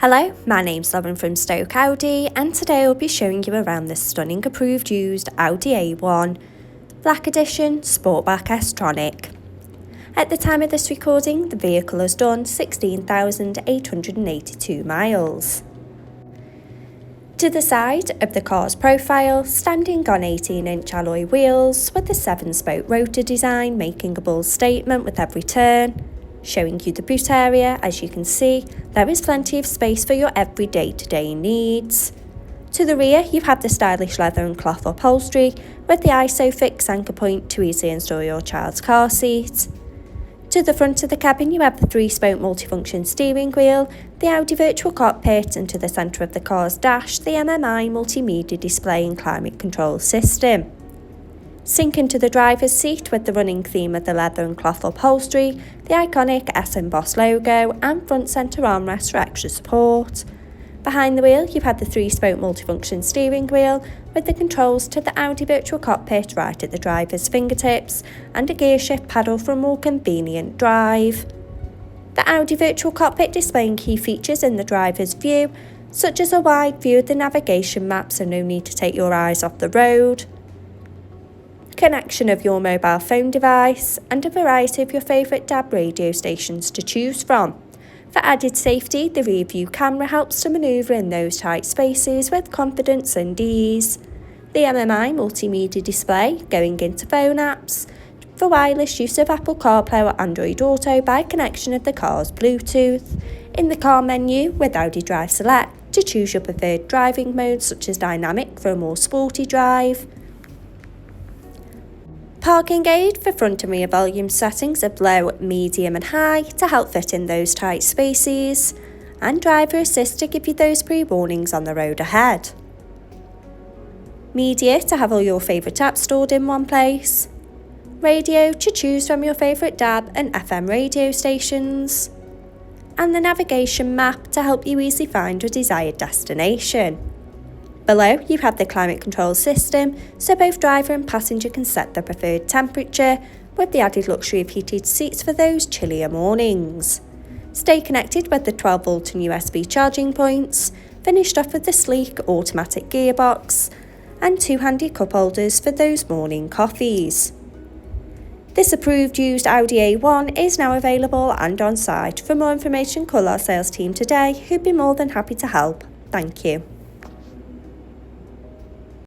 Hello, my name's Lauren from Stoke Audi, and today I'll be showing you around this stunning approved used Audi A1 Black Edition Sportback S Tronic. At the time of this recording, the vehicle has done 16,882 miles. To the side of the car's profile, standing on 18-inch alloy wheels with the 7-spoke rotor design making a bold statement with every turn. Showing you the boot area, as you can see, there is plenty of space for your every day-to-day needs. To the rear, you have the stylish leather and cloth upholstery with the ISOFIX anchor point to easily install your child's car seat. To the front of the cabin, you have the 3-spoke multifunction steering wheel, the Audi virtual cockpit, and to the centre of the car's dash, the MMI multimedia display and climate control system. Sink into the driver's seat with the running theme of the leather and cloth upholstery, the iconic S embossed logo, and front centre armrest for extra support. Behind the wheel, you have the 3-spoke multifunction steering wheel with the controls to the Audi virtual cockpit right at the driver's fingertips and a gear shift pedal for a more convenient drive. The Audi virtual cockpit displaying key features in the driver's view, such as a wide view of the navigation map so no need to take your eyes off the road, connection of your mobile phone device, and a variety of your favourite DAB radio stations to choose from. For added safety, the rear view camera helps to manoeuvre in those tight spaces with confidence and ease. The MMI multimedia display going into phone apps, for wireless use of Apple CarPlay or Android Auto by connection of the car's Bluetooth. In the car menu with Audi Drive Select to choose your preferred driving modes such as dynamic for a more sporty drive. Parking aid for front and rear volume settings of low, medium and high to help fit in those tight spaces, and driver assist to give you those pre-warnings on the road ahead. Media to have all your favourite apps stored in one place. Radio to choose from your favourite DAB and FM radio stations. And the navigation map to help you easily find your desired destination. Below, you have the climate control system, so both driver and passenger can set their preferred temperature, with the added luxury of heated seats for those chillier mornings. Stay connected with the 12-volt and USB charging points, finished off with the sleek automatic gearbox, and 2 handy cup holders for those morning coffees. This approved used Audi A1 is now available and on site. For more information, call our sales team today, who'd be more than happy to help. Thank you.